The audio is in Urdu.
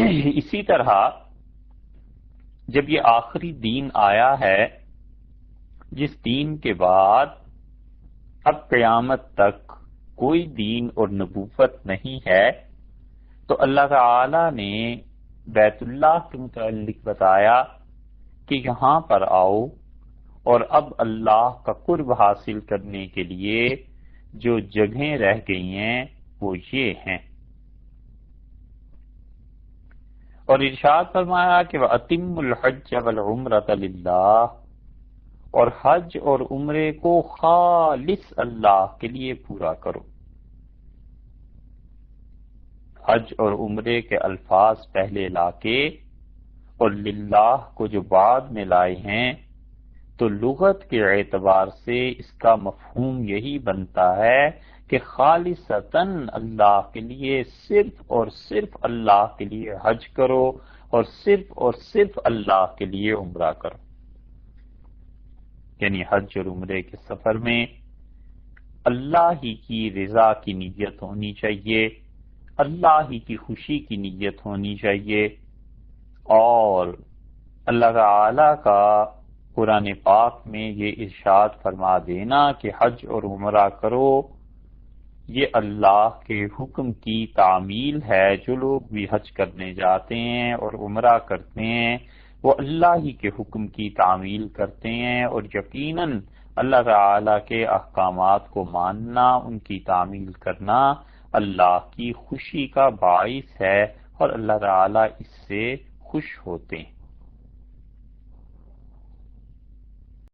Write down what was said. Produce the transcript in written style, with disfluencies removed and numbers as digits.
اسی طرح جب یہ آخری دین آیا ہے، جس دین کے بعد اب قیامت تک کوئی دین اور نبوت نہیں ہے، تو اللہ تعالی نے بیت اللہ کے متعلق بتایا کہ یہاں پر آؤ، اور اب اللہ کا قرب حاصل کرنے کے لیے جو جگہیں رہ گئی ہیں وہ یہ ہیں۔ اور ارشاد فرمایا کہ وَأَتِمُّ الْحَجَّ وَالْعُمْرَةَ لِلَّهِ، اور حج اور عمرے کو خالص اللہ کے لیے پورا کرو۔ حج اور عمرے کے الفاظ پہلے لا کے اور للہ کو جو بعد میں لائے ہیں، تو لغت کے اعتبار سے اس کا مفہوم یہی بنتا ہے کہ خالصتاً اللہ کے لیے صرف اور صرف اللہ کے لیے حج کرو، اور صرف اللہ کے لیے عمرہ کرو۔ یعنی حج اور عمرے کے سفر میں اللہ ہی کی رضا کی نیت ہونی چاہیے، اللہ ہی کی خوشی کی نیت ہونی چاہیے، اور اللہ تعالی کا قرآن پاک میں یہ ارشاد فرما دینا کہ حج اور عمرہ کرو، یہ اللہ کے حکم کی تعمیل ہے۔ جو لوگ بھی حج کرنے جاتے ہیں اور عمرہ کرتے ہیں وہ اللہ ہی کے حکم کی تعمیل کرتے ہیں، اور یقیناً اللہ تعالی کے احکامات کو ماننا، ان کی تعمیل کرنا اللہ کی خوشی کا باعث ہے، اور اللہ تعالی اس سے خوش ہوتے ہیں۔